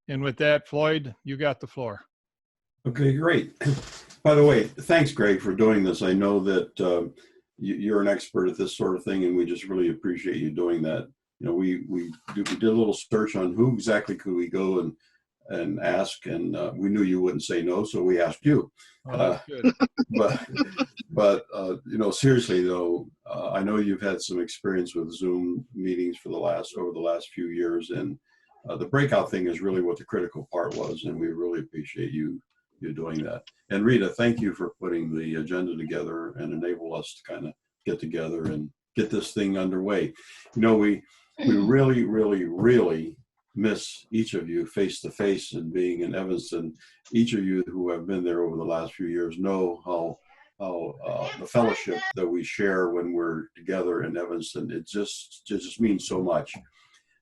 And with that, Floyd, you got the floor. Okay, great. By the way, thanks, Greg, for doing this. I know that you're an expert at this sort of thing, and we just really appreciate you doing that. You know, we did a little search on who exactly could we go and ask, and we knew you wouldn't say no, so we asked you. Oh, that's good. But you know, seriously though, I know you've had some experience with Zoom meetings for over the last few years, and the breakout thing is really what the critical part was, and we really appreciate you doing that. And Rita, thank you for putting the agenda together and enable us to kind of get together and get this thing underway. You know, we really miss each of you face to face, and being in Evanston. Each of you who have been there over the last few years know how the fellowship that we share when we're together in Evanston, it just means so much.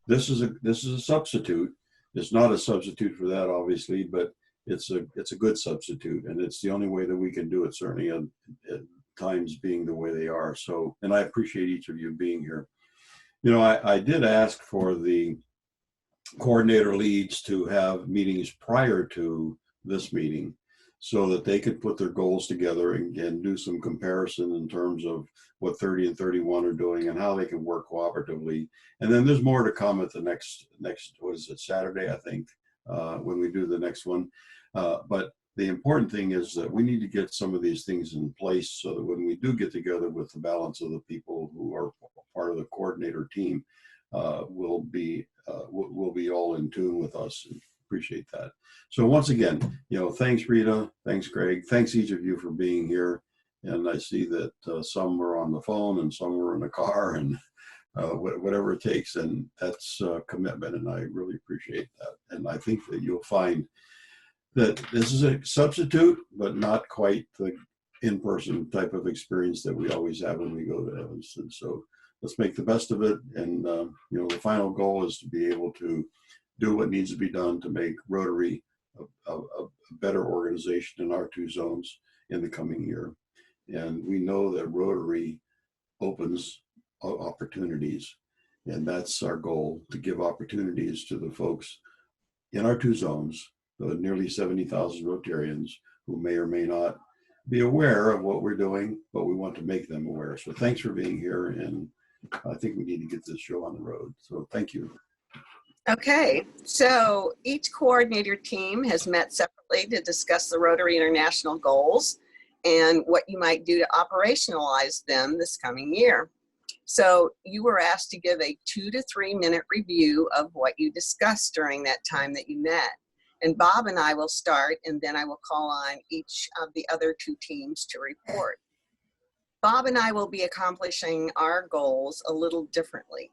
This is a substitute. It's not a substitute for that, obviously, but it's a good substitute, and it's the only way that we can do it, certainly at times being the way they are. So, and I appreciate each of you being here. You know, I did ask for the coordinator leads to have meetings prior to this meeting, so that they could put their goals together and do some comparison in terms of what 30 and 31 are doing and how they can work cooperatively. And then there's more to come at the next what is it, Saturday, I think, when we do the next one. But the important thing is that we need to get some of these things in place so that when we do get together with the balance of the people who are part of the coordinator team, we'll be all in tune with us. Appreciate that. So once again, you know, thanks Rita, thanks Greg, thanks each of you for being here. And I see that some were on the phone and some were in the car, and whatever it takes, and that's commitment, and I really appreciate that. And I think that you'll find that this is a substitute, but not quite the in-person type of experience that we always have when we go to Evanston. So let's make the best of it. And you know, the final goal is to be able to do what needs to be done to make Rotary a better organization in our two zones in the coming year. And we know that Rotary opens opportunities, and that's our goal, to give opportunities to the folks in our two zones, the nearly 70,000 Rotarians who may or may not be aware of what we're doing, but we want to make them aware. So thanks for being here, and I think we need to get this show on the road. So thank you. Okay, so each coordinator team has met separately to discuss the Rotary International goals and what you might do to operationalize them this coming year. So you were asked to give a 2 to 3 minute review of what you discussed during that time that you met. And Bob and I will start, and then I will call on each of the other two teams to report. Bob and I will be accomplishing our goals a little differently.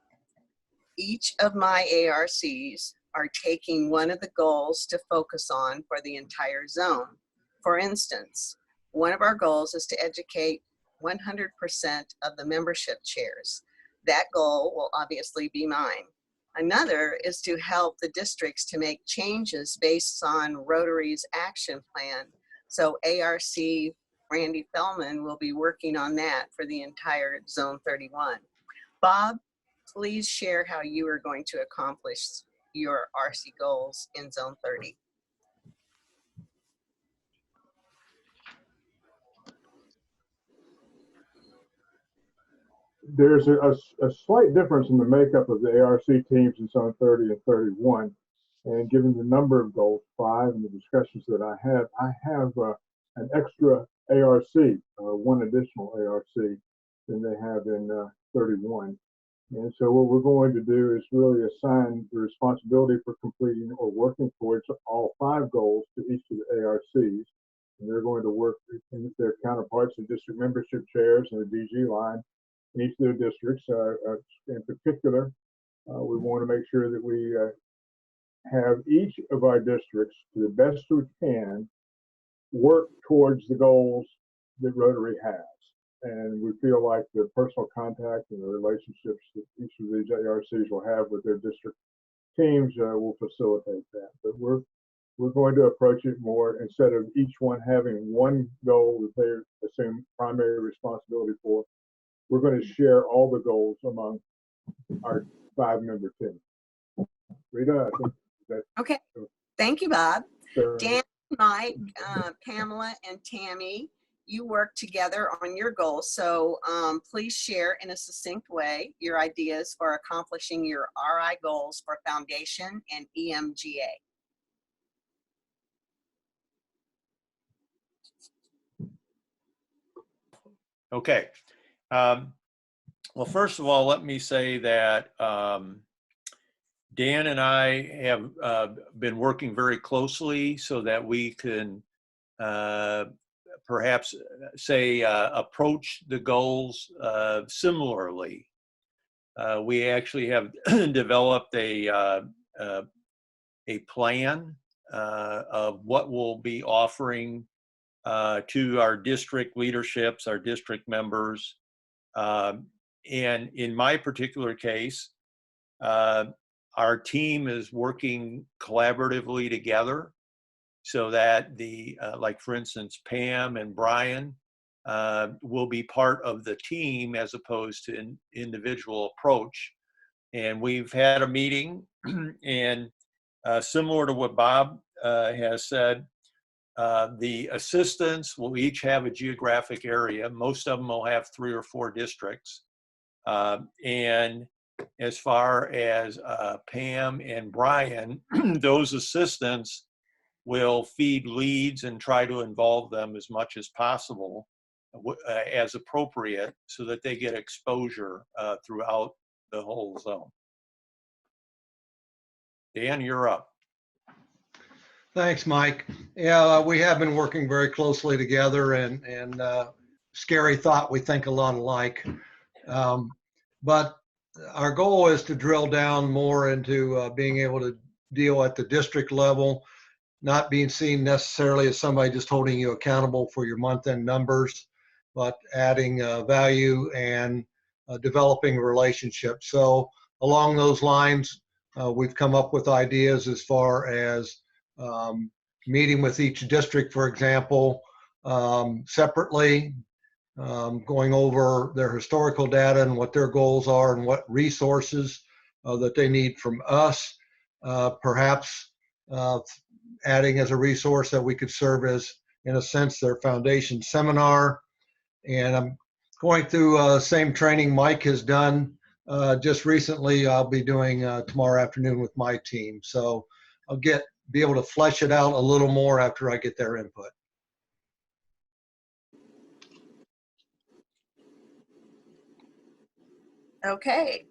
Each of my ARCs are taking one of the goals to focus on for the entire zone. For instance, one of our goals is to educate 100% of the membership chairs. That goal will obviously be mine. Another is to help the districts to make changes based on Rotary's action plan. So ARC Randy Fellman will be working on that for the entire Zone 31. Bob, please share how you are going to accomplish your RC goals in Zone 30. There's a slight difference in the makeup of the ARC teams in Zone 30 and 31. And given the number of goals, 5, and the discussions that I have an extra ARC, one additional ARC than they have in 31. And so what we're going to do is really assign the responsibility for completing or working towards all 5 goals to each of the ARCs. And they're going to work with their counterparts, the district membership chairs and the DG line in each of their districts. In particular, we want to make sure that we have each of our districts, to the best we can, work towards the goals that Rotary has. And we feel like the personal contact and the relationships that each of these ARCs will have with their district teams will facilitate that. But we're going to approach it more, instead of each one having one goal that they assume primary responsibility for, we're going to share all the goals among our 5-member team. Rita, I think that. Okay. Thank you, Bob. Sure. Dan, Mike, Pamela, and Tammy, you work together on your goals. So please share in a succinct way your ideas for accomplishing your RI goals for Foundation and EMGA. Okay. Well, first of all, let me say that Dan and I have been working very closely so that we can perhaps say approach the goals similarly. We actually have developed a plan of what we'll be offering to our district leaderships, our district members. And in my particular case, our team is working collaboratively together so that like for instance, Pam and Brian will be part of the team as opposed to an individual approach. And we've had a meeting and similar to what Bob has said, the assistants will each have a geographic area. Most of them will have 3 or 4 districts. And as far as Pam and Brian, those assistants will feed leads and try to involve them as much as possible as appropriate so that they get exposure throughout the whole zone. Dan, you're up. Thanks, Mike. Yeah, we have been working very closely together, and scary thought, we think a lot alike. But our goal is to drill down more into being able to deal at the district level, not being seen necessarily as somebody just holding you accountable for your month-end numbers, but adding value and developing relationships. So along those lines, we've come up with ideas as far as meeting with each district, for example, separately, going over their historical data and what their goals are and what resources that they need from us, perhaps adding as a resource that we could serve as, in a sense, their foundation seminar. And I'm going through same training Mike has done just recently. I'll be doing tomorrow afternoon with my team. So I'll be able to flesh it out a little more after I get their input. Okay.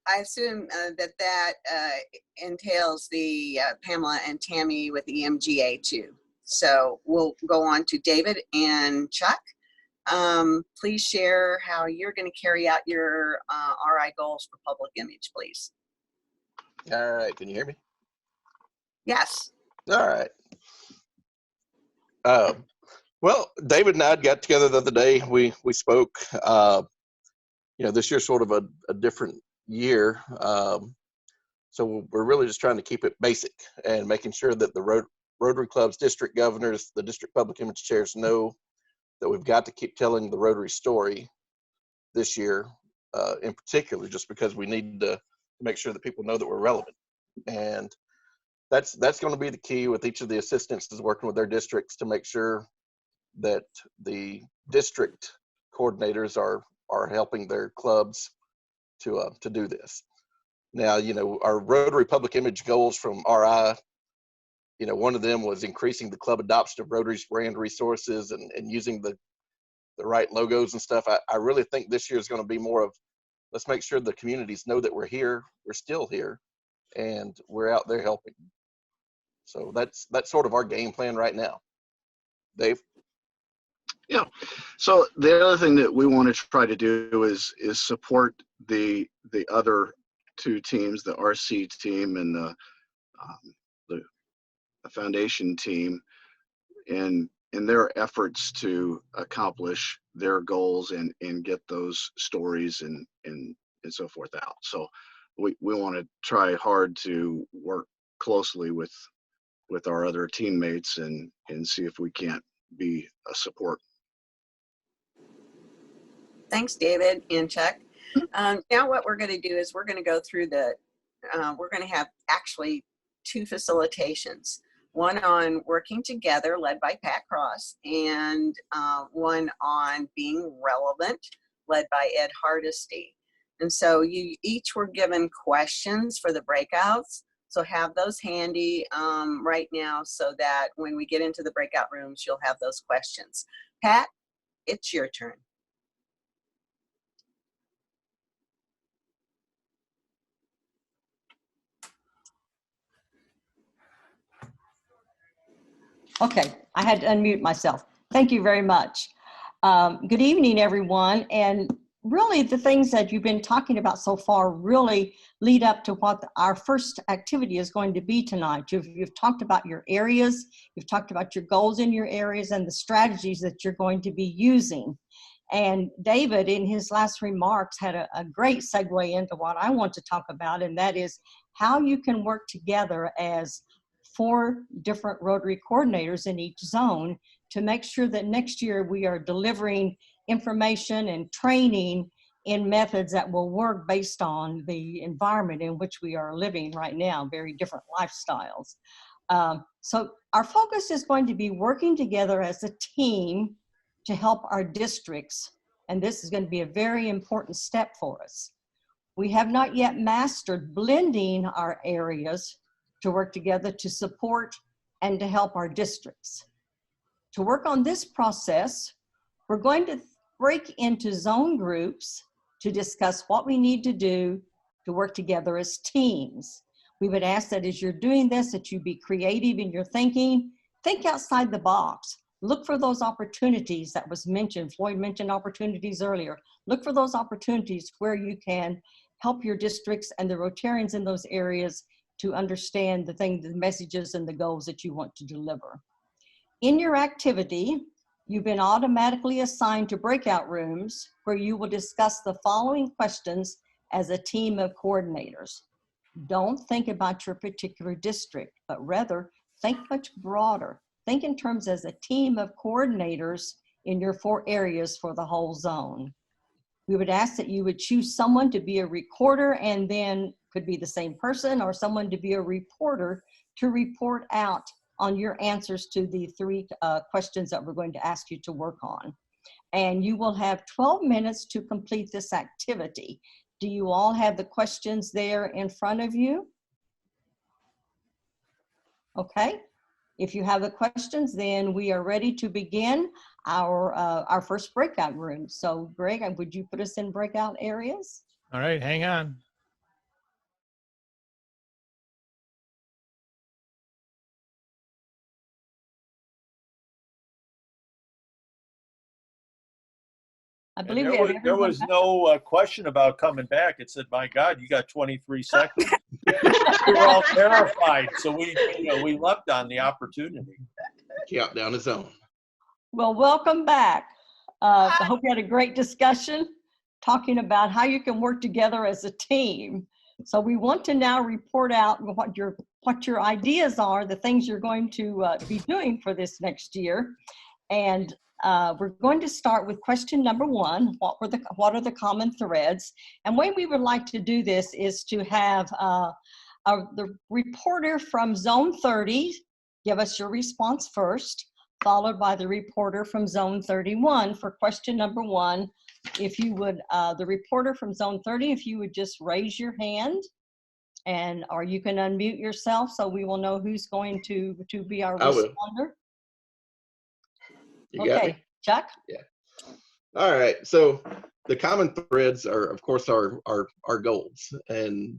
I assume that entails the Pamela and Tammy with EMGA too. So we'll go on to David and Chuck. Please share how you're going to carry out your RI goals for public image, please. All right, can you hear me? Yes. All right. Well, David and I got together the other day. We spoke. This year's sort of a different year, so we're really just trying to keep it basic and making sure that the Rotary Club's district governors, the district public image chairs know that we've got to keep telling the Rotary story this year, in particular, just because we need to make sure that people know that we're relevant. And that's going to be the key with each of the assistants, is working with their districts to make sure that the district coordinators are helping their clubs to do this. Now, our Rotary public image goals from RI, one of them was increasing the club adoption of Rotary's brand resources and using the right logos and stuff. I really think this year is going to be more of, let's make sure the communities know that we're here, we're still here, and we're out there helping. So that's sort of our game plan right now. Dave? Yeah. So the other thing that we want to try to do is support the other 2 teams, the RC team and the foundation team, in their efforts to accomplish their goals and get those stories and so forth out. So we want to try hard to work closely with our other teammates and see if we can't be a support. Thanks, David and Chuck. Now what we're going to do is we're going to go through we're going to have actually 2 facilitations. One on working together, led by Pat Cross, and one on being relevant, led by Ed Hardesty. And so you each were given questions for the breakouts. So have those handy right now so that when we get into the breakout rooms, you'll have those questions. Pat, it's your turn. Okay, I had to unmute myself. Thank you very much. Good evening, everyone. And really the things that you've been talking about so far really lead up to what our first activity is going to be tonight. You've talked about your areas, you've talked about your goals in your areas and the strategies that you're going to be using. And David, in his last remarks, had a great segue into what I want to talk about, and that is how you can work together as 4 different Rotary coordinators in each zone to make sure that next year we are delivering information and training in methods that will work based on the environment in which we are living right now, very different lifestyles. So our focus is going to be working together as a team to help our districts, and this is going to be a very important step for us. We have not yet mastered blending our areas to work together to support and to help our districts. To work on this process, we're going to break into zone groups to discuss what we need to do to work together as teams. We would ask that as you're doing this, that you be creative in your thinking, think outside the box. Look for those opportunities that was mentioned. Floyd mentioned opportunities earlier. Look for those opportunities where you can help your districts and the Rotarians in those areas to understand the messages and the goals that you want to deliver. In your activity, you've been automatically assigned to breakout rooms where you will discuss the following questions as a team of coordinators. Don't think about your particular district, but rather think much broader. Think in terms as a team of coordinators in your 4 areas for the whole zone. We would ask that you would choose someone to be a recorder, and then could be the same person, or someone to be a reporter to report out on your answers to the 3 questions that we're going to ask you to work on. And you will have 12 minutes to complete this activity. Do you all have the questions there in front of you? Okay. If you have the questions, then we are ready to begin our first breakout room. So Greg, would you put us in breakout areas? All right, hang on. I And believe we have there was no question about coming back. It said, "My God, you got 23 seconds." We were all terrified, so we leapt on the opportunity. Countdown is on. Well, welcome back. I hope you had a great discussion talking about how you can work together as a team. So we want to now report out what your ideas are, the things you're going to be doing for this next year. And we're going to start with question number 1. What are the common threads? And the way we would like to do this is to have the reporter from Zone 30 give us your response first, followed by the reporter from Zone 31 for question number 1. If you would, the reporter from Zone 30, if you would just raise your hand, or you can unmute yourself so we will know who's going to be our responder. You got me? Chuck? Yeah. All right. So the common threads are, of course, our goals, and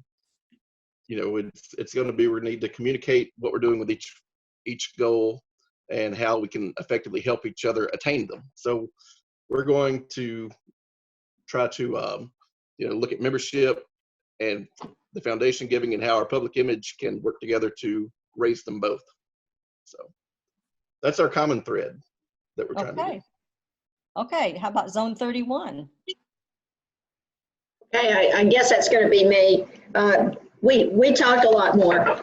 it's going to be we need to communicate what we're doing with each goal and how we can effectively help each other attain them. So we're going to try to look at membership and the foundation giving and how our public image can work together to raise them both. So that's our common thread that we're trying to do. Okay, how about Zone 31? Okay, I guess that's going to be me. We talk a lot more.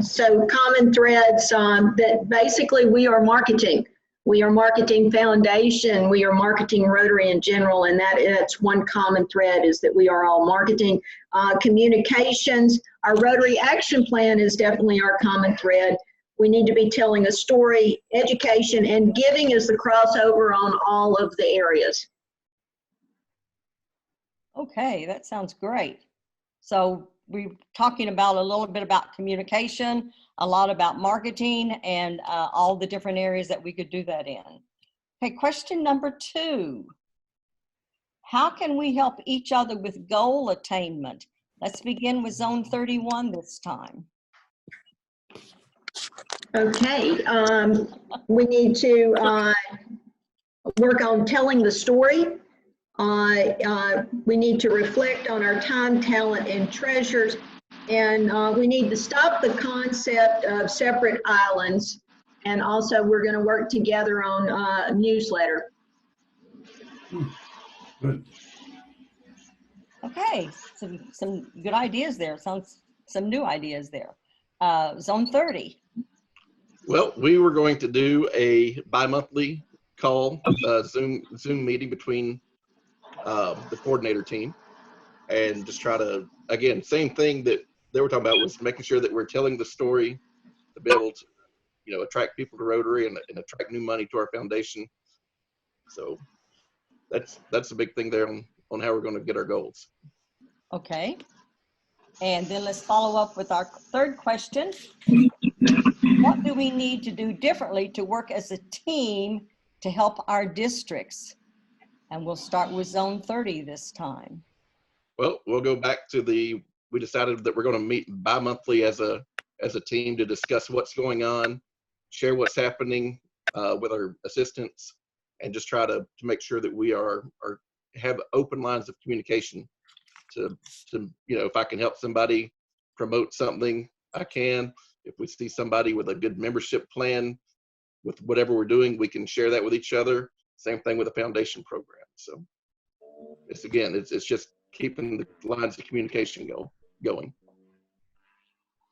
So common threads that basically we are marketing. We are marketing Foundation. We are marketing Rotary in general, and that's one common thread is that we are all marketing. Communications, our Rotary Action Plan is definitely our common thread. We need to be telling a story. Education and giving is the crossover on all of the areas. Okay, that sounds great. So we're talking about a little bit about communication, a lot about marketing, and all the different areas that we could do that in. Okay, question number 2. How can we help each other with goal attainment? Let's begin with Zone 31 this time. Okay, we need to work on telling the story. We need to reflect on our time, talent, and treasures. And we need to stop the concept of separate islands. And also we're going to work together on a newsletter. Good. Okay, some good ideas there. Sounds some new ideas there. Zone 30. Well, we were going to do a bi-monthly call, Zoom meeting between the coordinator team, and just try to, again, same thing that they were talking about, was making sure that we're telling the story to be able to, you know, attract people to Rotary and attract new money to our foundation. So that's a big thing there on how we're going to get our goals. Okay. And then let's follow up with our third question. What do we need to do differently to work as a team to help our districts? And we'll start with Zone 30 this time. Well, we'll go back to we decided that we're going to meet bi-monthly as a team to discuss what's going on, share what's happening with our assistants, and just try to make sure that we have open lines of communication to, you know, if I can help somebody promote something, I can. If we see somebody with a good membership plan with whatever we're doing, we can share that with each other. Same thing with the foundation program. So it's just keeping the lines of communication going.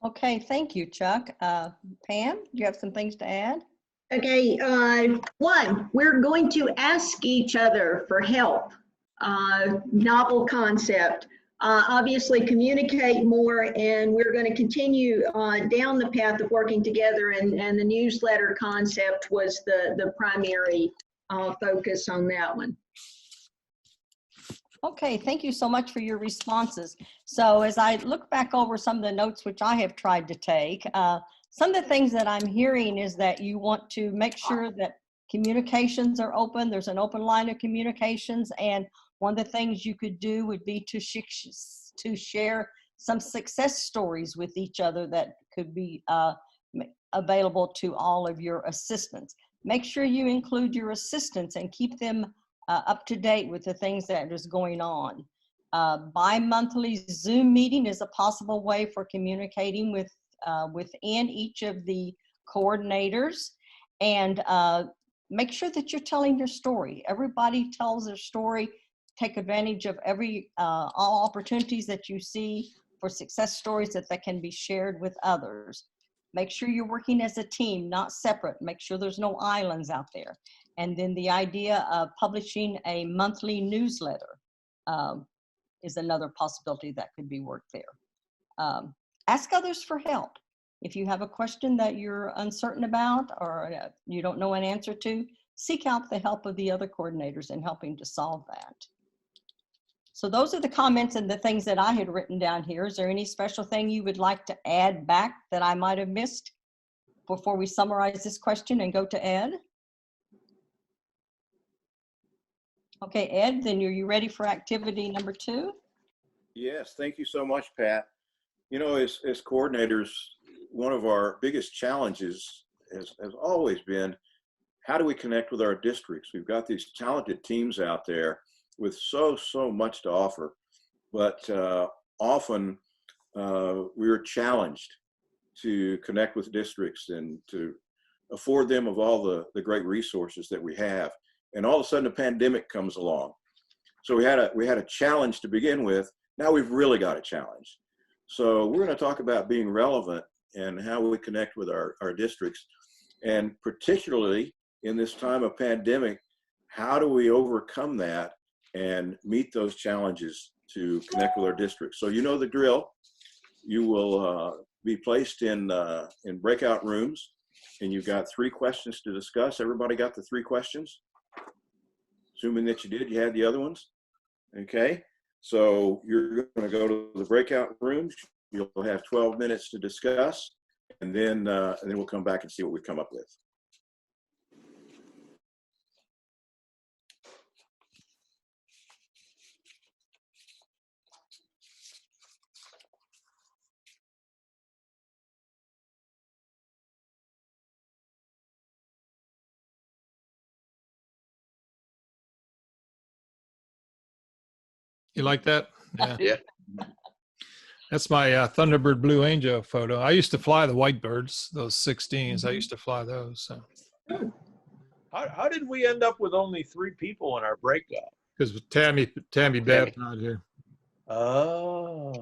Okay, thank you, Chuck. Pam, do you have some things to add? Okay, 1, we're going to ask each other for help. Novel concept. Obviously communicate more, and we're going to continue down the path of working together, and the newsletter concept was the primary focus on that one. Okay, thank you so much for your responses. So as I look back over some of the notes which I have tried to take, some of the things that I'm hearing is that you want to make sure that communications are open. There's an open line of communications, and one of the things you could do would be to share some success stories with each other that could be available to all of your assistants. Make sure you include your assistants and keep them up to date with the things that is going on. Bi-monthly Zoom meeting is a possible way for communicating within each of the coordinators, and make sure that you're telling your story. Everybody tells their story. Take advantage of all opportunities that you see for success stories that can be shared with others. Make sure you're working as a team, not separate. Make sure there's no islands out there. And then the idea of publishing a monthly newsletter is another possibility that could be worked there. Ask others for help. If you have a question that you're uncertain about or you don't know an answer to, seek out the help of the other coordinators in helping to solve that. So those are the comments and the things that I had written down here. Is there any special thing you would like to add back that I might have missed before we summarize this question and go to Ed? Okay, Ed, then are you ready for activity number 2? Yes, thank you so much, Pat. You know, as coordinators, one of our biggest challenges has always been, how do we connect with our districts? We've got these talented teams out there with so much to offer, but often we're challenged to connect with districts and to afford them of all the great resources that we have. And all of a sudden a pandemic comes along. So we had a challenge to begin with. Now we've really got a challenge. So we're going to talk about being relevant and how we connect with our districts, and particularly in this time of pandemic, how do we overcome that and meet those challenges to connect with our districts? So you know the drill. You will be placed in breakout rooms, and you've got 3 questions to discuss. Everybody got the 3 questions? Assuming that you did, you had the other ones? Okay, so you're going to go to the breakout rooms. You'll have 12 minutes to discuss, and then we'll come back and see what we come up with. You like that? Yeah. Yeah. That's my Thunderbird Blue Angel photo. I used to fly the Whitebirds, those 16s. I used to fly those. So. How did we end up with only 3 people in our breakout? Because Tammy Babb's not here. Oh.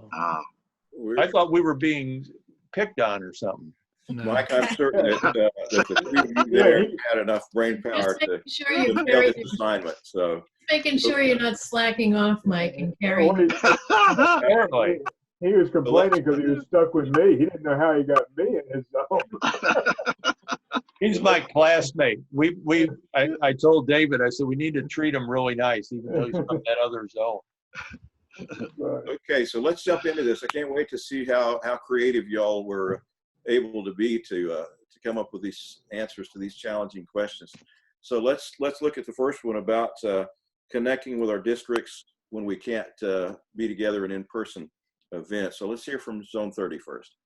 We're- I thought we were being picked on or something. No. Mike, I'm certain that the 3 of you there had enough brain power Just to making sure you're fulfill very, this assignment. So making sure you're not slacking off, Mike and Carrie. Apparently. He was complaining because he was stuck with me. He didn't know how he got me in his zone. He's my classmate. I told David, I said, we need to treat him really nice, even though he's from that other zone. okay, so let's jump into this. I can't wait to see how creative y'all were able to be to come up with these answers to these challenging questions. So let's look at the first one about connecting with our districts when we can't be together in in-person events. So let's hear from Zone 30 first.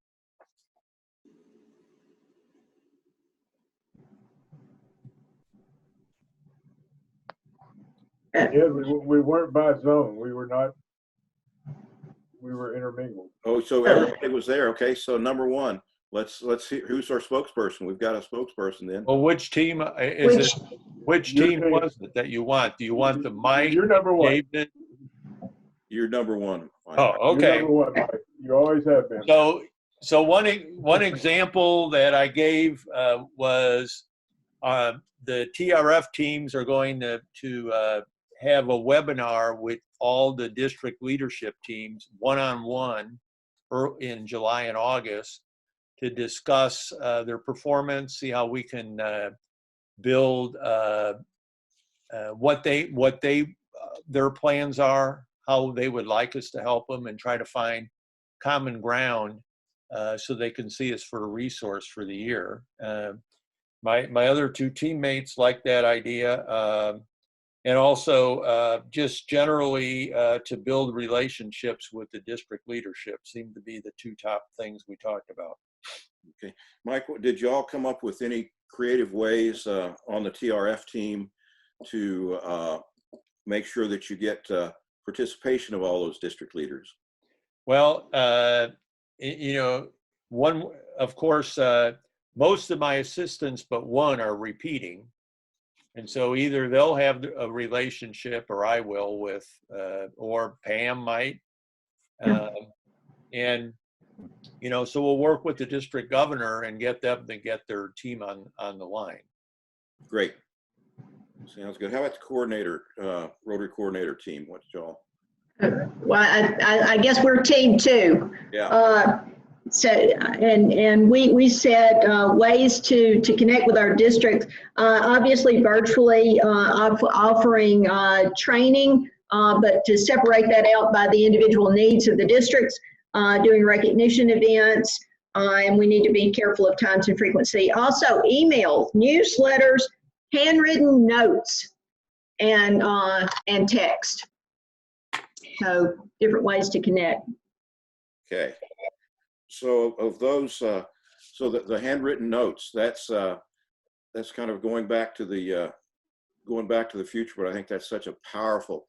Yeah, we weren't by zone. We were not. We were intermingled. Oh, so everybody was there. Okay, so number 1, let's see who's our spokesperson. We've got a spokesperson then. Well, which team is it? Which team was it that you want? Do you want the Mike, You're number 1. David? You're number 1. Mike. Oh, okay. You're number 1, Mike. You always have been. So one example that I gave was the TRF teams are going to have a webinar with all the district leadership teams one-on-one in July and August to discuss their performance, see how we can build what their plans are, how they would like us to help them, and try to find common ground so they can see us for a resource for the year. My other 2 teammates like that idea. And also just generally to build relationships with the district leadership seemed to be the 2 top things we talked about. Okay, Mike, did y'all come up with any creative ways on the TRF team to make sure that you get participation of all those district leaders? Well, one, of course, most of my assistants but one are repeating. And so either they'll have a relationship or I will with, or Pam might. And, so we'll work with the district governor and get them to get their team on the line. Great. Sounds good. How about the coordinator, Rotary coordinator team? What's y'all? Well, I guess we're team 2. Yeah. So, and we said ways to connect with our districts, obviously virtually offering training, but to separate that out by the individual needs of the districts, doing recognition events, and we need to be careful of times and frequency. Also email, newsletters, handwritten notes, and text. So different ways to connect. Okay. So of those, so the handwritten notes, that's kind of going back to the future, but I think that's such a powerful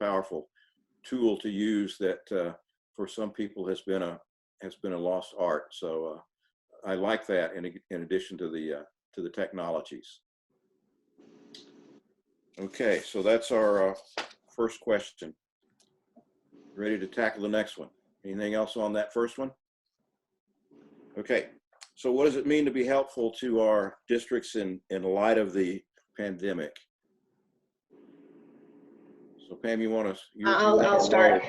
tool to use that for some people has been a lost art. So I like that in addition to the technologies. Okay, so that's our first question. Ready to tackle the next one? Anything else on that first one? Okay, so what does it mean to be helpful to our districts in light of the pandemic. So Pam, you want to? I'll start.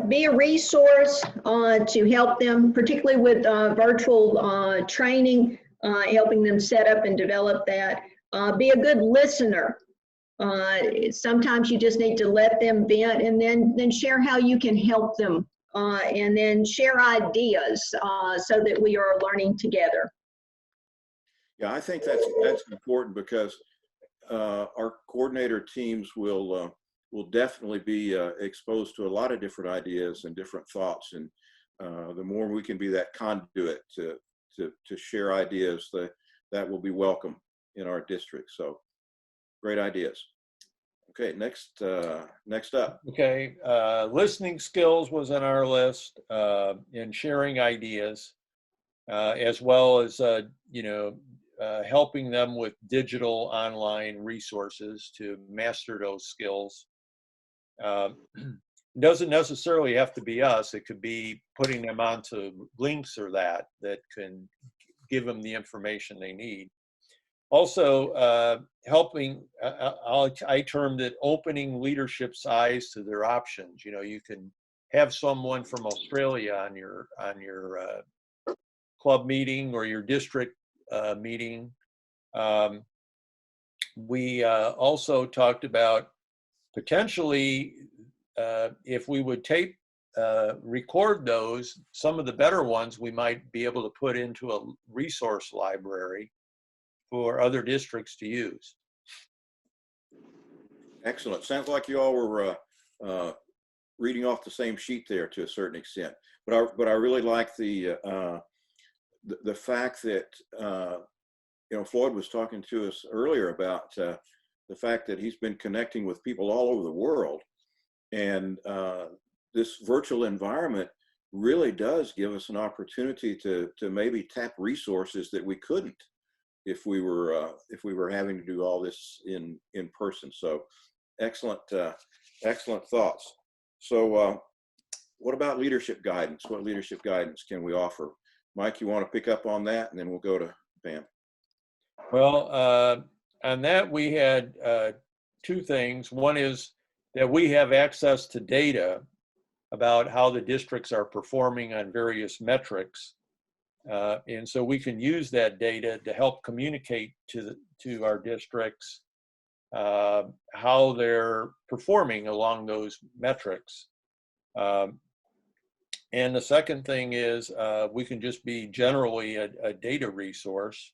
Be a resource to help them, particularly with virtual training, helping them set up and develop that. Be a good listener. Sometimes you just need to let them vent, and then share how you can help them, and then share ideas so that we are learning together. Yeah, I think that's important because our coordinator teams will definitely be exposed to a lot of different ideas and different thoughts, and the more we can be that conduit to share ideas, that will be welcome in our district. So great ideas. Okay, next up. Okay, listening skills was on our list, and sharing ideas, as well as helping them with digital online resources to master those skills. It doesn't necessarily have to be us. It could be putting them onto links or that can give them the information they need. Also, helping, I termed it opening leadership's eyes to their options. You can have someone from Australia on your club meeting or your district meeting. We also talked about potentially, if we would record those, some of the better ones we might be able to put into a resource library for other districts to use. Excellent. Sounds like you all were reading off the same sheet there to a certain extent. But I really like the fact that Floyd was talking to us earlier about the fact that he's been connecting with people all over the world, and this virtual environment really does give us an opportunity to maybe tap resources that we couldn't if we were having to do all this in person. So excellent thoughts. So what about leadership guidance? What leadership guidance can we offer? Mike, you want to pick up on that, and then we'll go to Pam. Well, on that we had two things. One is that we have access to data about how the districts are performing on various metrics. And so we can use that data to help communicate to our districts how they're performing along those metrics. And the second thing is we can just be generally a data resource.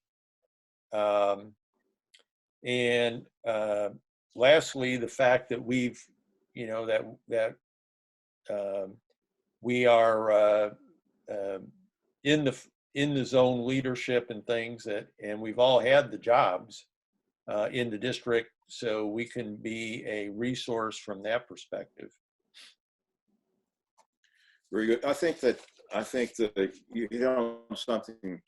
And lastly, the fact that we've, we are in the zone leadership and things and we've all had the jobs in the district, so we can be a resource from that perspective. Very good. I think that you hit on something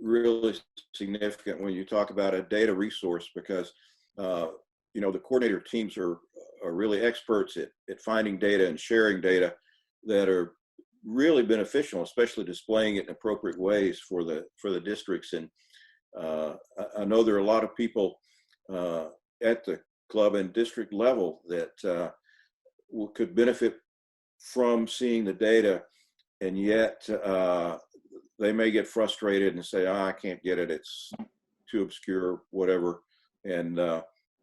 really significant when you talk about a data resource, because the coordinator teams are really experts at finding data and sharing data that are really beneficial, especially displaying it in appropriate ways for the districts. And I know there are a lot of people at the club and district level that could benefit from seeing the data, and yet they may get frustrated and say, I can't get it, it's too obscure, whatever. And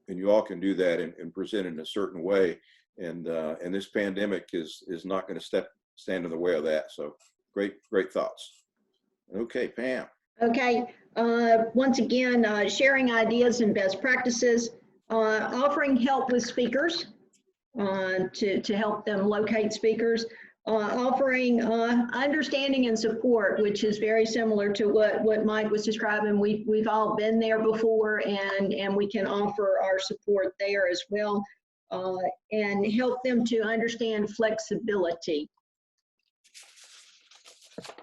you all can do that and present it in a certain way. And this pandemic is not going to stand in the way of that. So great thoughts. Okay, Pam. Okay, once again, sharing ideas and best practices, offering help with speakers to help them locate speakers, offering understanding and support, which is very similar to what Mike was describing. We've all been there before, and we can offer our support there as well, and help them to understand flexibility.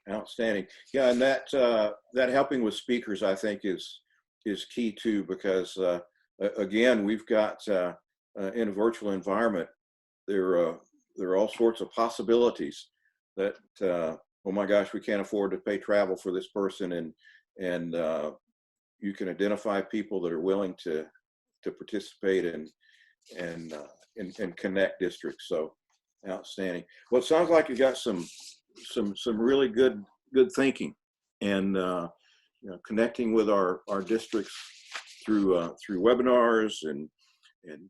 Outstanding. Yeah, and that helping with speakers, I think, is key too, because again, we've got in a virtual environment, there are all sorts of possibilities that oh my gosh, we can't afford to pay travel for this person, and you can identify people that are willing to to participate and connect districts. So outstanding. Well, it sounds like you got some really good thinking, and connecting with our districts through webinars and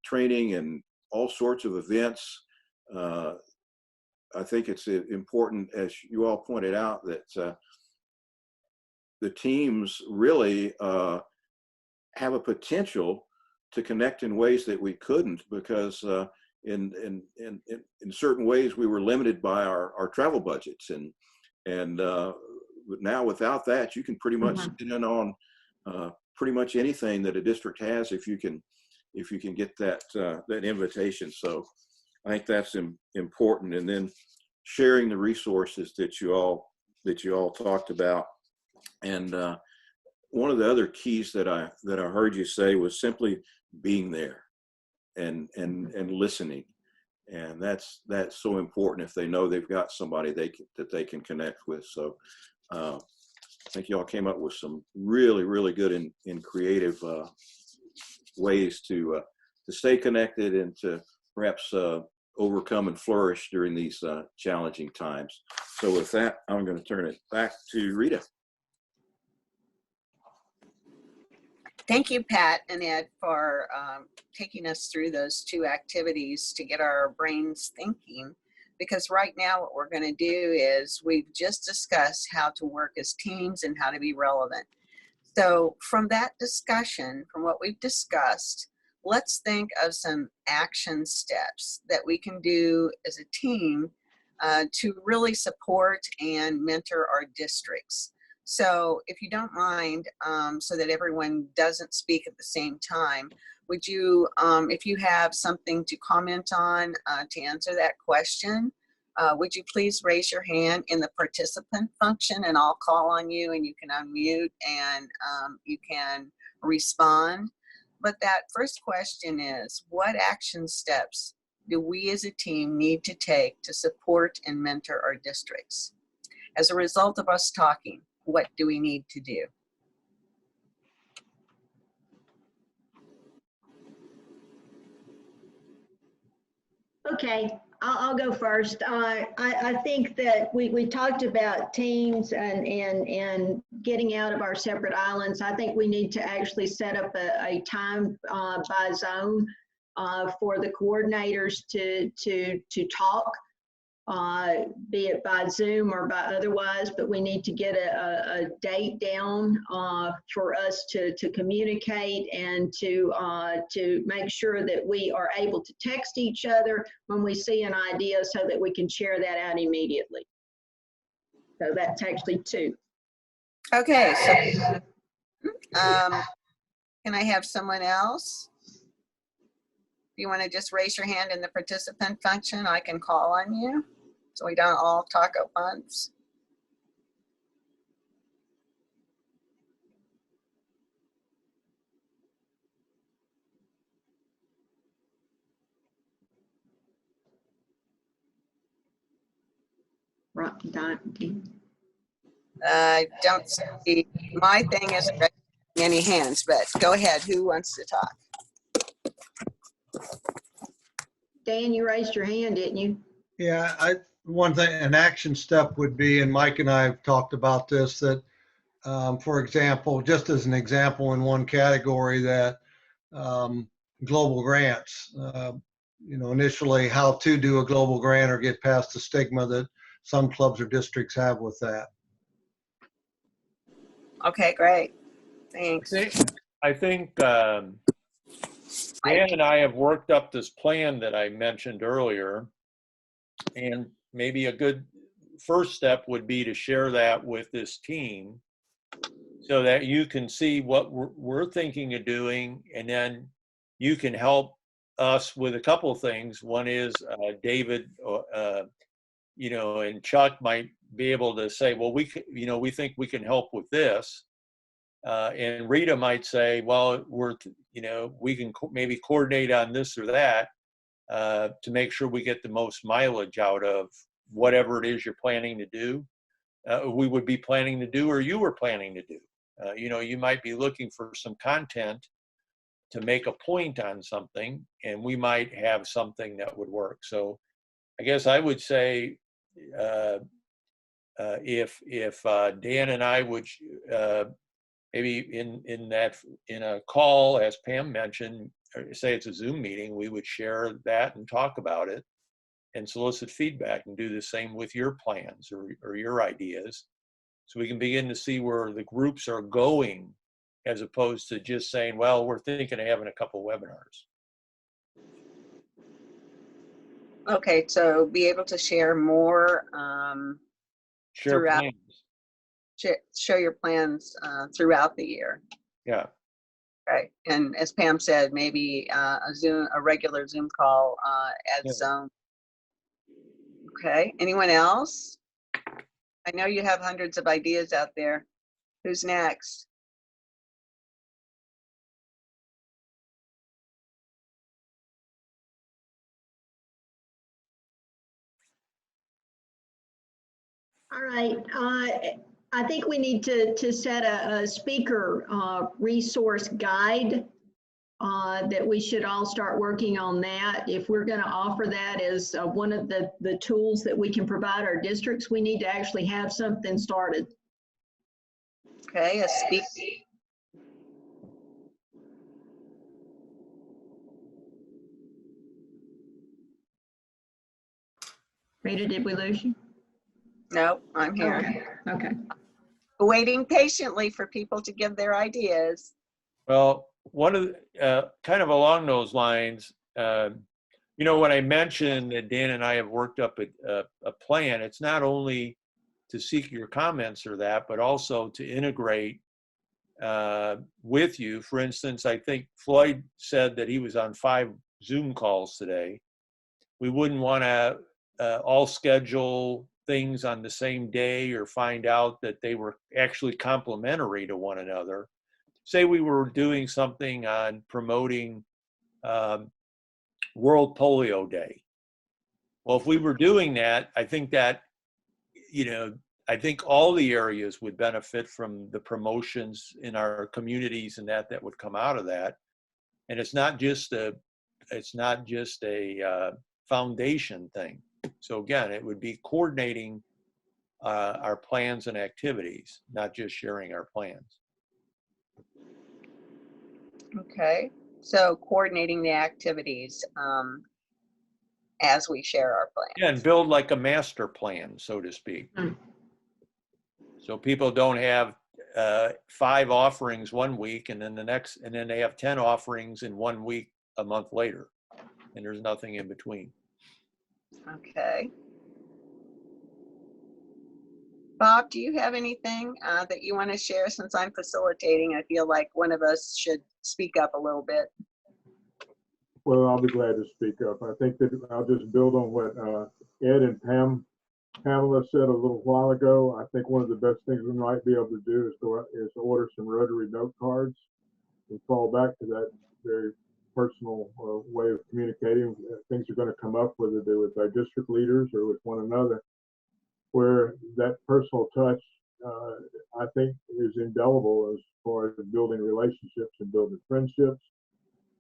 training and all sorts of events. I think it's important, as you all pointed out, that the teams really have a potential to connect in ways that we couldn't, because in certain ways we were limited by our travel budgets, and now without that, you can pretty much sit in on pretty much anything that a district has if you can get that invitation. So I think that's important. And then sharing the resources that you all talked about. And one of the other keys that I heard you say was simply being there and listening. And that's so important if they know they've got somebody that they can connect with. So I think y'all came up with some really, really good and creative ways to stay connected and to perhaps overcome and flourish during these challenging times. So with that, I'm going to turn it back to Rita. Thank you, Pat and Ed, for taking us through those two activities to get our brains thinking. Because right now what we're going to do is we've just discussed how to work as teams and how to be relevant. So from that discussion, from what we've discussed, let's think of some action steps that we can do as a team to really support and mentor our districts. So if you don't mind, so that everyone doesn't speak at the same time, would you, if you have something to comment on to answer that question, would you please raise your hand in the participant function, and I'll call on you and you can unmute and you can respond. But that first question is, what action steps do we as a team need to take to support and mentor our districts? As a result of us talking, what do we need to do? Okay, I'll go first. I think that we talked about teams and getting out of our separate islands. I think we need to actually set up a time by zone for the coordinators to talk, be it by Zoom or by otherwise, but we need to get a date down for us to communicate and to make sure that we are able to text each other when we see an idea so that we can share that out immediately. So that's actually 2. Okay, so can I have someone else? If you want to just raise your hand in the participant function, I can call on you so we don't all talk at once. I don't see, my thing isn't raising any hands, but go ahead. Who wants to talk? Dan, you raised your hand, didn't you? Yeah, one thing, an action step would be, and Mike and I have talked about this, that, for example, just as an example in one category, that global grants, initially how to do a global grant or get past the stigma that some clubs or districts have with that. Okay, great. Thanks. I think Dan and I have worked up this plan that I mentioned earlier, and maybe a good first step would be to share that with this team so that you can see what we're thinking of doing, and then you can help us with a couple of things. One is David, and Chuck might be able to say, well, we think we can help with this. And Rita might say, well, we can maybe coordinate on this or that to make sure we get the most mileage out of whatever it is you're planning to do. We would be planning to do, or you were planning to do. You might be looking for some content to make a point on something, and we might have something that would work. So I guess I would say if Dan and I would maybe in a call, as Pam mentioned, say it's a Zoom meeting, we would share that and talk about it and solicit feedback, and do the same with your plans or your ideas, so we can begin to see where the groups are going, as opposed to just saying, well, we're thinking of having a couple webinars. Okay, so be able to share more, Share throughout, plans. show your plans throughout the year. Yeah. Right, and as Pam said, maybe a regular Zoom call at Yeah. some. Okay, anyone else? I know you have hundreds of ideas out there. Who's next? All right. I think we need to set a speaker resource guide that we should all start working on that. If we're going to offer that as one of the tools that we can provide our districts, we need to actually have something started. Okay, a speak. Rita, did we lose you? No, I'm here. Okay. Okay. Waiting patiently for people to give their ideas. Well, one of the, kind of along those lines, you know, when I mentioned that Dan and I have worked up a plan, it's not only to seek your comments or that, but also to integrate with you. For instance, I think Floyd said that he was on 5 Zoom calls today. We wouldn't want to all schedule things on the same day or find out that they were actually complementary to one another. Say we were doing something on promoting World Polio Day. Well, if we were doing that, I think that, you know, I think all the areas would benefit from the promotions in our communities and that would come out of that. And it's not just a foundation thing. So again, it would be coordinating our plans and activities, not just sharing our plans. Okay, so coordinating the activities as we share our plan. Yeah, and build like a master plan, so to speak. So people don't have 5 offerings one week and then then they have 10 offerings in 1 week a month later, and there's nothing in between. Okay. Bob, do you have anything that you want to share? Since I'm facilitating, I feel like one of us should speak up a little bit. Well, I'll be glad to speak up. I think that I'll just build on what Ed and Pamela said a little while ago. I think one of the best things we might be able to do is to order some Rotary note cards and fall back to that very personal way of communicating. Things are going to come up, whether they're with our district leaders or with one another, where that personal touch, I think, is indelible as far as building relationships and building friendships.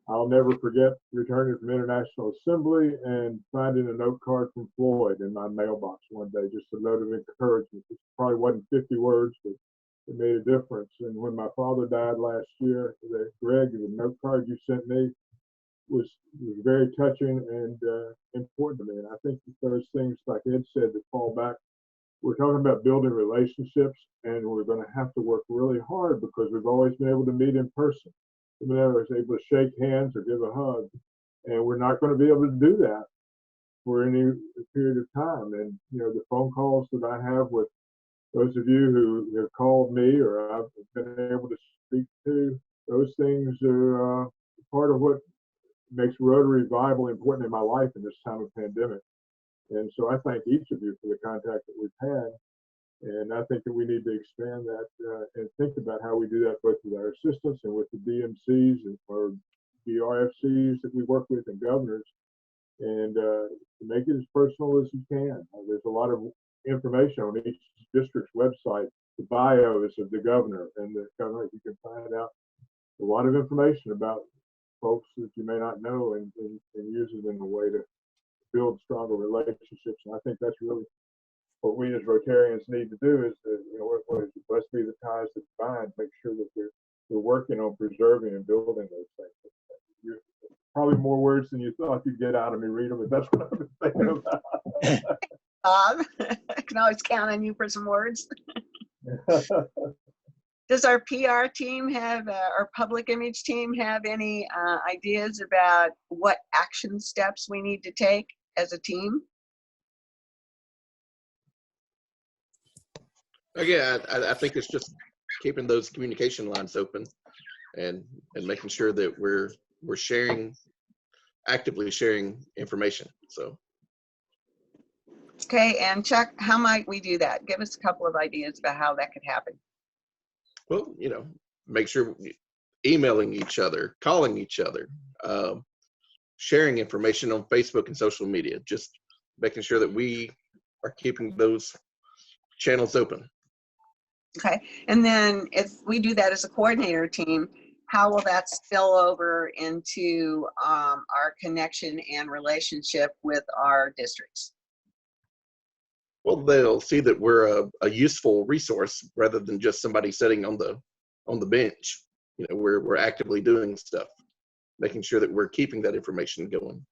I'll never forget returning from International Assembly and finding a note card from Floyd in my mailbox one day, just a note of encouragement. It probably wasn't 50 words, but it made a difference. And when my father died last year, Greg, the note card you sent me was very touching and important to me. And I think those things, like Ed said, that fall back. We're talking about building relationships, and we're going to have to work really hard because we've always been able to meet in person. We've never been able to shake hands or give a hug, and we're not going to be able to do that for any period of time. And you know, the phone calls that I have with those of you who have called me or I've been able to speak to, those things are part of what makes Rotary viable and important in my life in this time of pandemic. And so I thank each of you for the contact that we've had. And I think that we need to expand that and think about how we do that both with our assistants and with the DMCs or the RFCs that we work with and governors, and to make it as personal as you can. There's a lot of information on each district's website, the bios of the governor and the governor. You can find out a lot of information about folks that you may not know and use it in a way to build stronger relationships. And I think that's really what we as Rotarians need to do is to, what is it? Blessed be the ties that bind, make sure that we're working on preserving and building those things. You're probably more words than you thought you'd get out of me, Rita, but that's what I've been thinking about. Bob, I can always count on you for some words. Does our PR team have, our public image team have any ideas about what action steps we need to take as a team? Again, I think it's just keeping those communication lines open and making sure that we're actively sharing information. So. Okay, and Chuck, how might we do that? Give us a couple of ideas about how that could happen. Well, make sure emailing each other, calling each other, sharing information on Facebook and social media, just making sure that we are keeping those channels open. Okay, and then if we do that as a coordinator team, how will that spill over into our connection and relationship with our districts? Well, they'll see that we're a useful resource rather than just somebody sitting on the bench. We're actively doing stuff, making sure that we're keeping that information going.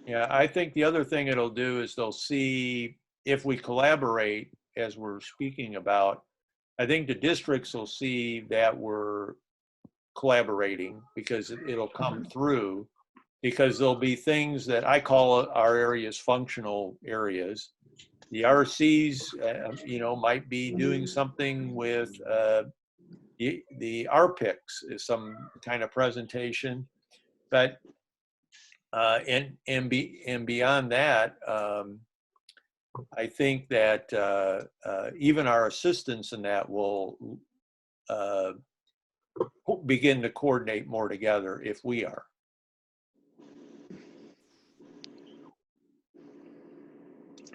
Yeah, I think the other thing it'll do is they'll see if we collaborate, as we're speaking about. I think the districts will see that we're collaborating because it'll come through, because there'll be things that I call our areas functional areas. The RCs, might be doing something with the RPICs, some kind of presentation, but and beyond that, I think that even our assistants in that will begin to coordinate more together if we are.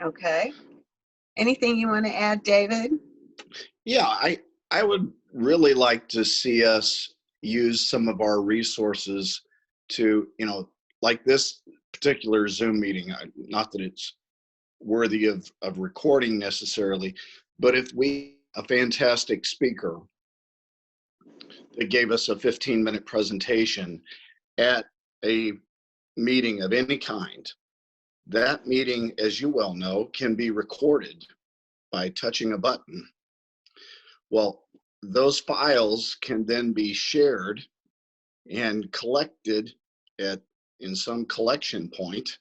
Okay. Anything you want to add, David? Yeah, I would really like to see us use some of our resources to, like this particular Zoom meeting, not that it's worthy of recording necessarily, but if a fantastic speaker that gave us a 15-minute presentation at a meeting of any kind, that meeting, as you well know, can be recorded by touching a button. Well, those files can then be shared and collected in some collection point,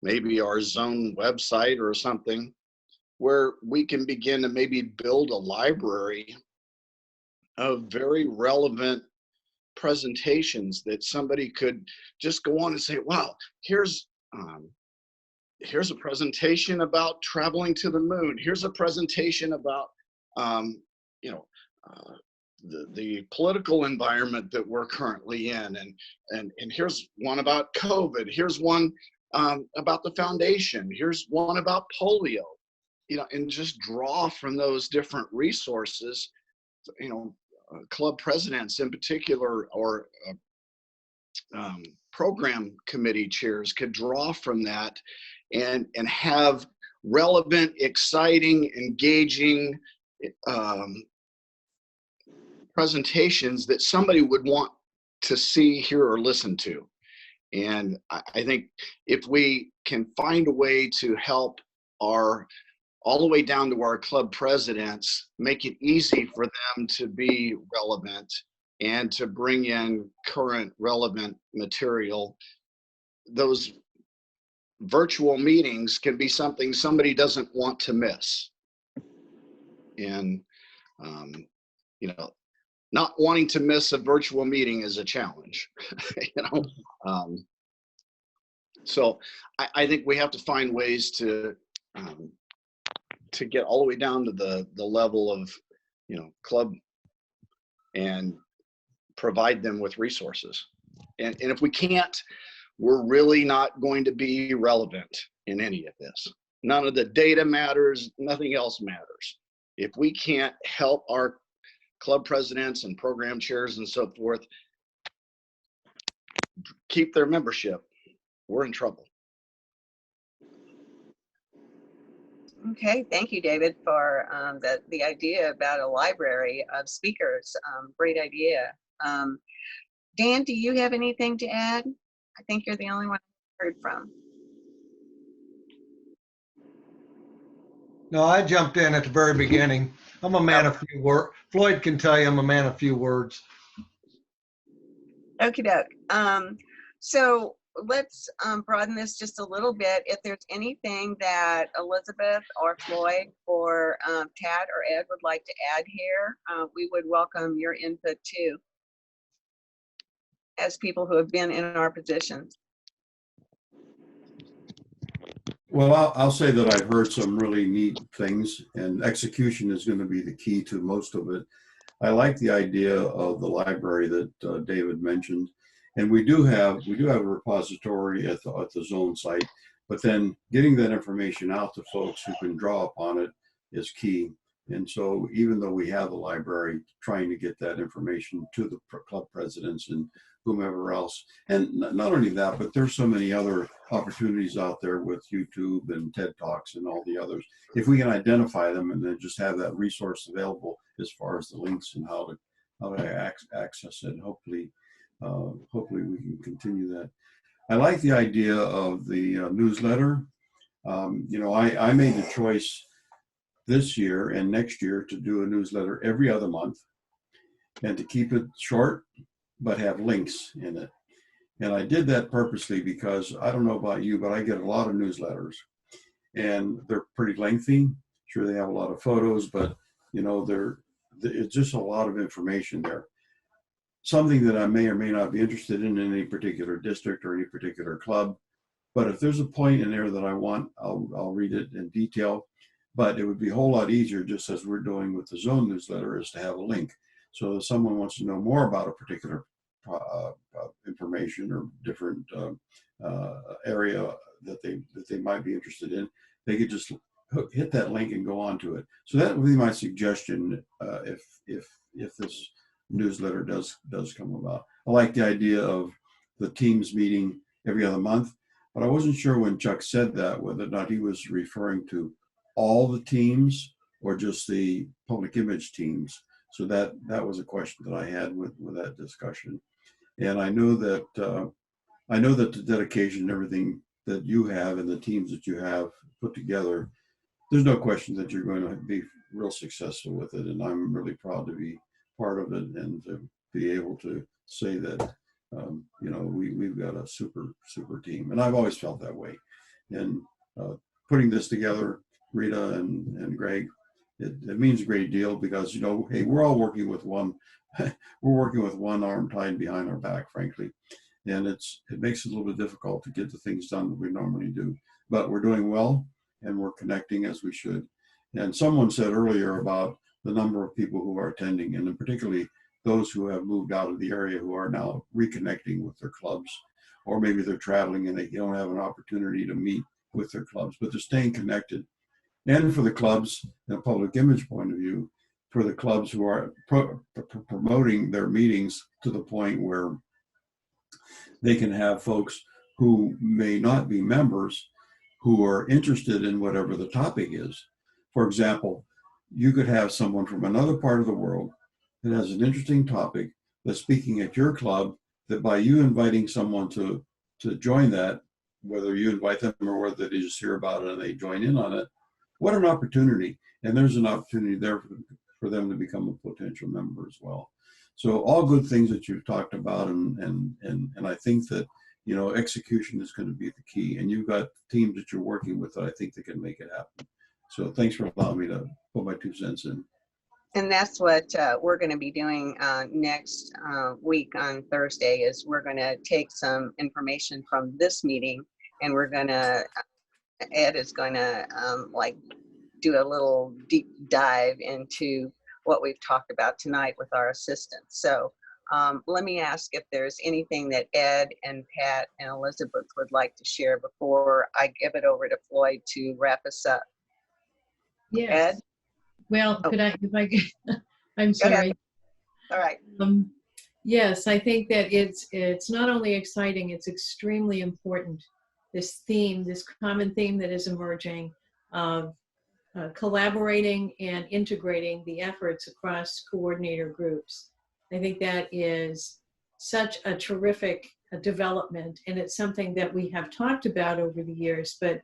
maybe our zone website or something, where we can begin to maybe build a library of very relevant presentations that somebody could just go on and say, wow, here's a presentation about traveling to the moon. Here's a presentation about, the political environment that we're currently in. And here's one about COVID. Here's one about the foundation. Here's one about polio, and just draw from those different resources, club presidents in particular, or program committee chairs could draw from that and have relevant, exciting, engaging presentations that somebody would want to see, hear, or listen to. And I think if we can find a way to help all the way down to our club presidents, make it easy for them to be relevant and to bring in current relevant material, those virtual meetings can be something somebody doesn't want to miss. And, not wanting to miss a virtual meeting is a challenge, So I think we have to find ways to get all the way down to the level of, club and provide them with resources. And if we can't, we're really not going to be relevant in any of this. None of the data matters, nothing else matters. If we can't help our club presidents and program chairs and so forth keep their membership, we're in trouble. Okay, thank you, David, for the idea about a library of speakers. Great idea. Dan, do you have anything to add? I think you're the only one I heard from. No, I jumped in at the very beginning. I'm a man of few words. Floyd can tell you I'm a man of few words. Okie doke. So let's broaden this just a little bit. If there's anything that Elizabeth or Floyd or Tad or Ed would like to add here, we would welcome your input too, as people who have been in our positions. Well, I'll say that I've heard some really neat things, and execution is going to be the key to most of it. I like the idea of the library that David mentioned, and we do have a repository at the zone site, but then getting that information out to folks who can draw upon it is key. And so even though we have the library, trying to get that information to the club presidents and whomever else. And not only that, but there's so many other opportunities out there with YouTube and TED Talks and all the others. If we can identify them and then just have that resource available as far as the links and how to access it, hopefully we can continue that. I like the idea of the newsletter. I made the choice this year and next year to do a newsletter every other month and to keep it short but have links in it. And I did that purposely because I don't know about you, but I get a lot of newsletters and they're pretty lengthy. Sure, they have a lot of photos, but it's just a lot of information there. Something that I may or may not be interested in any particular district or any particular club. But if there's a point in there that I want, I'll read it in detail. But it would be a whole lot easier, just as we're doing with the zone newsletter, is to have a link. So if someone wants to know more about a particular information or different area that they might be interested in, they could just hit that link and go on to it. So that would be my suggestion if this newsletter does come about. I like the idea of the teams meeting every other month, but I wasn't sure when Chuck said that whether or not he was referring to all the teams or just the public image teams. So that was a question that I had with that discussion. And I know that the dedication and everything that you have and the teams that you have put together, there's no question that you're going to be real successful with it. And I'm really proud to be part of it and to be able to say that, we've got a super team. And I've always felt that way. And putting this together, Rita and Greg, it means a great deal because, hey, we're all working with one arm tied behind our back, frankly. And it makes it a little bit difficult to get the things done that we normally do. But we're doing well and we're connecting as we should. And someone said earlier about the number of people who are attending, and particularly those who have moved out of the area who are now reconnecting with their clubs, or maybe they're traveling and they don't have an opportunity to meet with their clubs, but they're staying connected. And for the clubs, in a public image point of view, for the clubs who are promoting their meetings to the point where they can have folks who may not be members who are interested in whatever the topic is. For example, you could have someone from another part of the world that has an interesting topic that's speaking at your club, that by you inviting someone to join that, whether you invite them or whether they just hear about it and they join in on it, what an opportunity. And there's an opportunity there for them to become a potential member as well. So all good things that you've talked about, and I think that, execution is going to be the key. And you've got teams that you're working with that I think that can make it happen. So thanks for allowing me to put my 2 cents in. And that's what we're going to be doing next week on Thursday, is we're going to take some information from this meeting and we're going to, Ed is going to do a little deep dive into what we've talked about tonight with our assistants. So let me ask if there's anything that Ed and Pat and Elizabeth would like to share before I give it over to Floyd to wrap us up. Yes. Ed? Well, Oh. could I, if I could, I'm sorry. All right. Yes, I think that it's not only exciting, it's extremely important. This theme, this common theme that is emerging of collaborating and integrating the efforts across coordinator groups. I think that is such a terrific development, and it's something that we have talked about over the years, but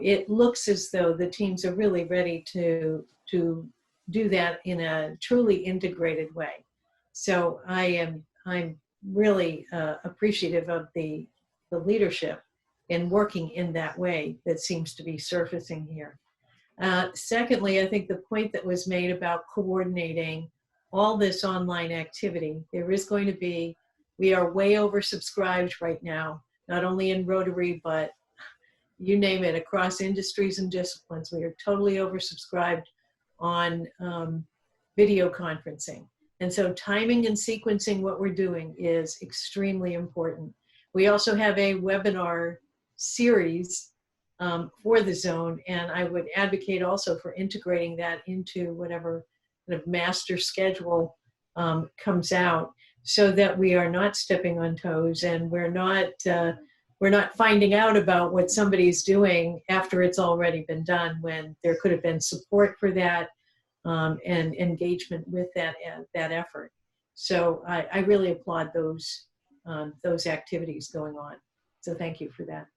it looks as though the teams are really ready to do that in a truly integrated way. So I'm really appreciative of the leadership in working in that way that seems to be surfacing here. Secondly, I think the point that was made about coordinating all this online activity, there is going to be, we are way oversubscribed right now, not only in Rotary, but you name it, across industries and disciplines. We are totally oversubscribed on video conferencing. And so timing and sequencing what we're doing is extremely important. We also have a webinar series for the zone, and I would advocate also for integrating that into whatever kind of master schedule comes out, so that we are not stepping on toes and we're not finding out about what somebody's doing after it's already been done, when there could have been support for that and engagement with that effort. So I really applaud those activities going on. So thank you for that.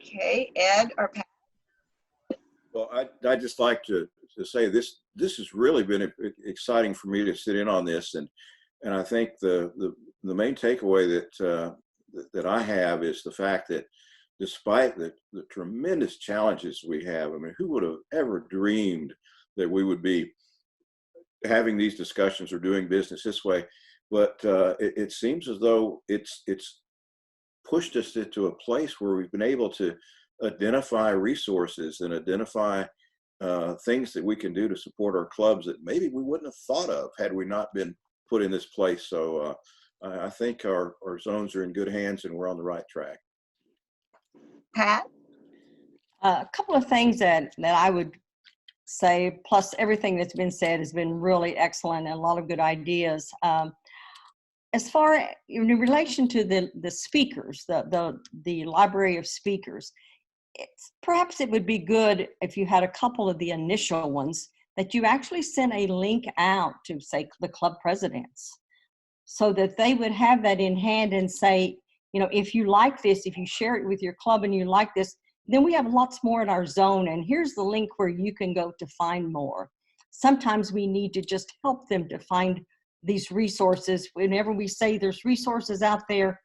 Okay, Ed or Pat? Well, I'd just like to say this has really been exciting for me to sit in on this, and I think the main takeaway that I have is the fact that despite the tremendous challenges we have, I mean, who would have ever dreamed that we would be having these discussions or doing business this way? But it seems as though it's pushed us into a place where we've been able to identify resources and identify things that we can do to support our clubs that maybe we wouldn't have thought of had we not been put in this place. So I think our zones are in good hands and we're on the right track. Pat? A couple of things that I would say, plus everything that's been said has been really excellent and a lot of good ideas. As far in relation to the speakers, the library of speakers, perhaps it would be good if you had a couple of the initial ones that you actually sent a link out to, say, the club presidents, so that they would have that in hand and say, you know, if you like this, if you share it with your club and you like this, then we have lots more in our zone, and here's the link where you can go to find more. Sometimes we need to just help them to find these resources. Whenever we say there's resources out there,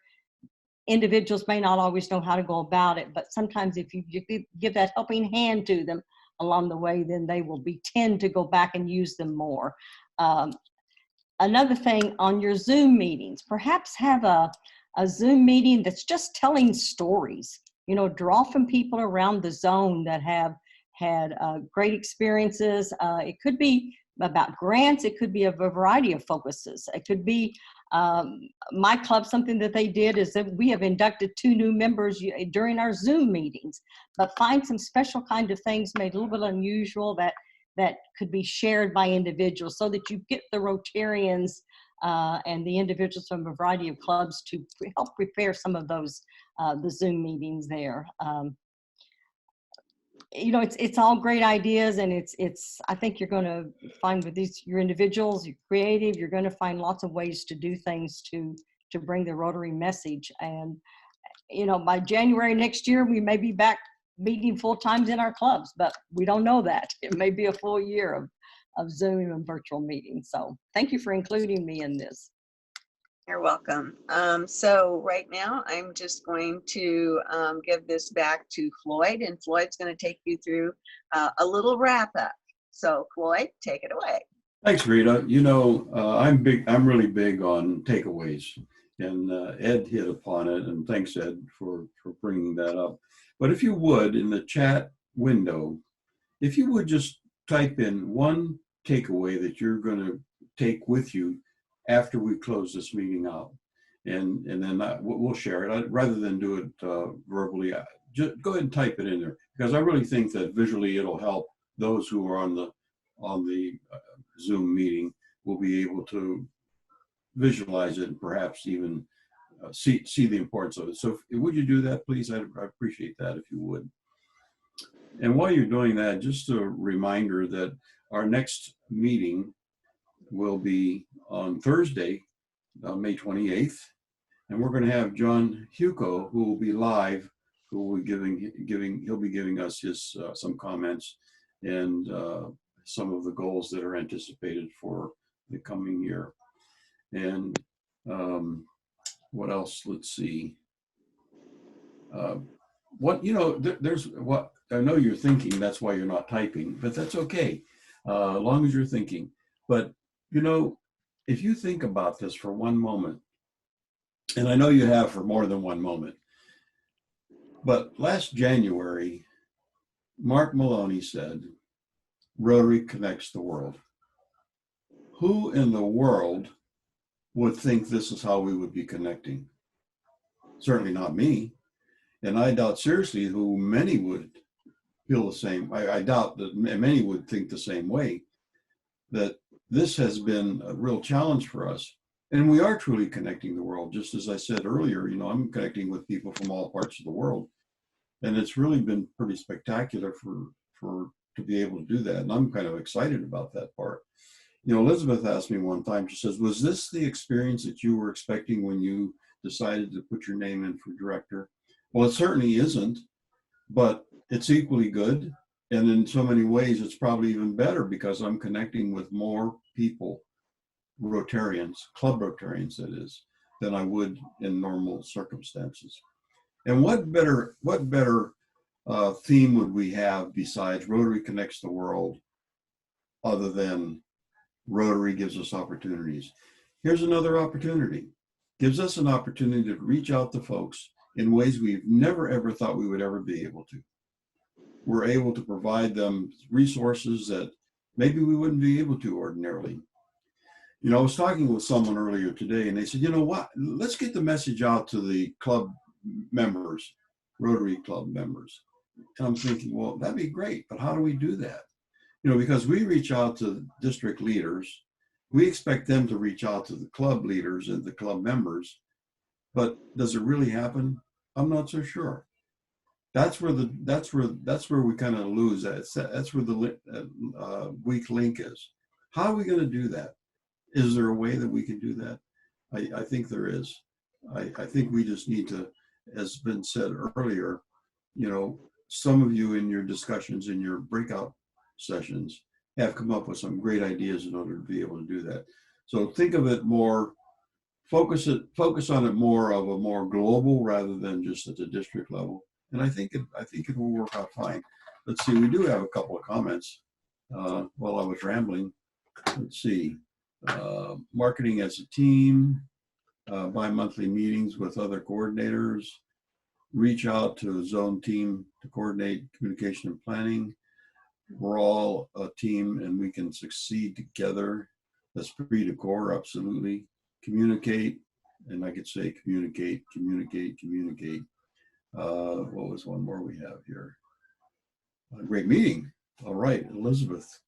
individuals may not always know how to go about it, but sometimes if you give that helping hand to them along the way, then they will tend to go back and use them more. Another thing, on your Zoom meetings, perhaps have a Zoom meeting that's just telling stories. You know, draw from people around the zone that have had great experiences. It could be about grants. It could be a variety of focuses. It could be my club, something that they did is that we have inducted 2 new members during our Zoom meetings, but find some special kind of things made a little bit unusual that could be shared by individuals, so that you get the Rotarians and the individuals from a variety of clubs to help prepare some of those the Zoom meetings there. You know, it's all great ideas, and it's I think you're going to find with your individuals, you're creative, you're going to find lots of ways to do things to bring the Rotary message. And you know, by January next year, we may be back meeting full times in our clubs, but we don't know that. It may be a full year of Zoom and virtual meetings. So thank you for including me in this. You're welcome. So right now, I'm just going to give this back to Floyd, and Floyd's going to take you through a little wrap up. So Floyd, take it away. Thanks, Rita. You know, I'm really big on takeaways, and Ed hit upon it, and thanks, Ed, for bringing that up. But if you would, in the chat window, if you would just type in one takeaway that you're going to take with you after we close this meeting out, and then we'll share it. Rather than do it verbally, just go ahead and type it in there, because I really think that visually it'll help those who are on the Zoom meeting will be able to visualize it and perhaps even see the importance of it. So would you do that, please? I'd appreciate that if you would. And while you're doing that, just a reminder that our next meeting will be on Thursday, May 28th, and we're going to have John Hugo, who will be live, who will be he'll be giving us his some comments and some of the goals that are anticipated for the coming year. And what else? Let's see. There's what I know you're thinking. That's why you're not typing, but that's okay, as long as you're thinking. But if you think about this for one moment, and I know you have for more than one moment, but last January, Mark Maloney said, "Rotary connects the world." Who in the world would think this is how we would be connecting? Certainly not me. And I doubt seriously who many would feel the same. I doubt that many would think the same way, that this has been a real challenge for us. And we are truly connecting the world. Just as I said earlier, I'm connecting with people from all parts of the world. And it's really been pretty spectacular to be able to do that. And I'm kind of excited about that part. Elizabeth asked me one time, she says, "Was this the experience that you were expecting when you decided to put your name in for director?" Well, it certainly isn't, but it's equally good. And in so many ways, it's probably even better because I'm connecting with more people, Rotarians, club Rotarians that is, than I would in normal circumstances. And what better theme would we have besides Rotary connects the world, other than Rotary gives us opportunities? Here's another opportunity. Gives us an opportunity to reach out to folks in ways we've never ever thought we would ever be able to. We're able to provide them resources that maybe we wouldn't be able to ordinarily. I was talking with someone earlier today and they said, what, let's get the message out to the club members, Rotary Club members. And I'm thinking, well, that'd be great, but how do we do that? Because we reach out to district leaders, we expect them to reach out to the club leaders and the club members, but does it really happen? I'm not so sure. That's where we kind of lose that. That's where the weak link is. How are we going to do that? Is there a way that we can do that? I think there is. I think we just need to, as been said earlier, some of you in your discussions, in your breakout sessions, have come up with some great ideas in order to be able to do that. So think of it more, focus on it more of a more global rather than just at the district level. And I think it will work out fine. Let's see, we do have a couple of comments while I was rambling. Let's see, marketing as a team, bi-monthly meetings with other coordinators, reach out to a zone team to coordinate communication and planning. We're all a team and we can succeed together. Esprit de corps, absolutely. Communicate, and I could say communicate. What was one more we have here? A great meeting. All right, Elizabeth.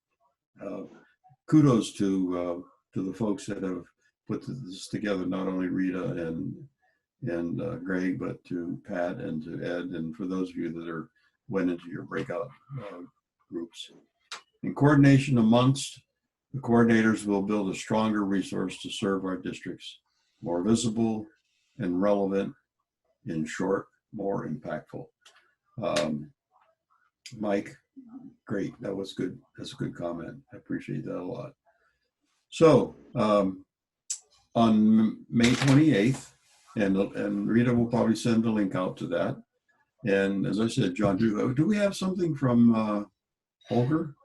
Kudos to the folks that have put this together, not only Rita and Greg, but to Pat and to Ed, and for those of you that went into your breakout groups. In coordination amongst the coordinators, will build a stronger resource to serve our districts, more visible and relevant, in short, more impactful. Mike, great, that was good. That's a good comment. I appreciate that a lot. So on May 28th, and Rita will probably send the link out to that. And as I said, John, do we have something from Holger?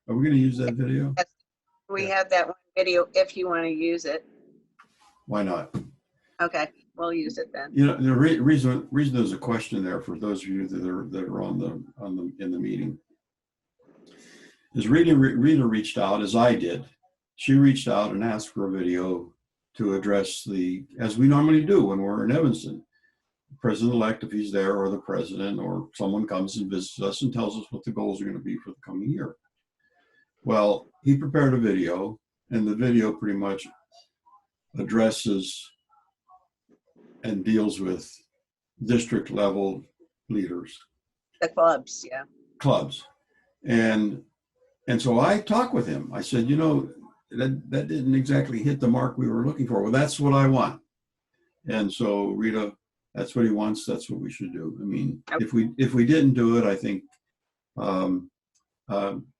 Are we going to use that video? Yes, we have that one video if you want to use it. Why not? Okay, we'll use it then. The reason there's a question there for those of you that are in the meeting is Rita reached out, as I did. She reached out and asked for a video to address as we normally do when we're in Evanston. The president-elect, if he's there, or the president, or someone comes and visits us and tells us what the goals are going to be for the coming year. Well, he prepared a video, and the video pretty much addresses and deals with district level leaders, The clubs, yeah. clubs. And so I talked with him. I said, you know, that didn't exactly hit the mark we were looking for. Well, that's what I want. And so Rita, that's what he wants. That's what we should do. I mean, if we didn't do it, I think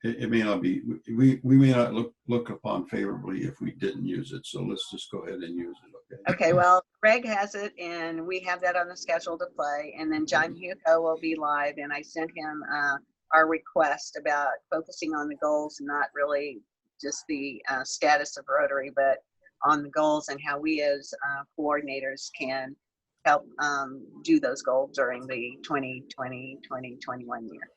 it may not be, we may not look upon favorably if we didn't use it. So let's just go ahead and use it. Okay, well, Greg has it, and we have that on the schedule to play. And then John Hugo will be live, and I sent him our request about focusing on the goals and not really just the status of Rotary, but on the goals and how we as coordinators can help do those goals during the 2020-2021 year.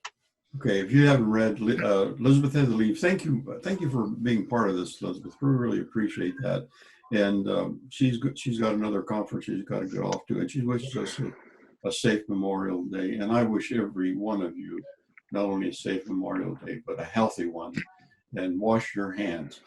Okay, if you haven't read, Elizabeth had to leave. Thank you for being part of this, Elizabeth. We really appreciate that. And she's got another conference she's got to get off to, and she wishes us a safe Memorial Day. And I wish every one of you not only a safe Memorial Day, but a healthy one. And wash your hands.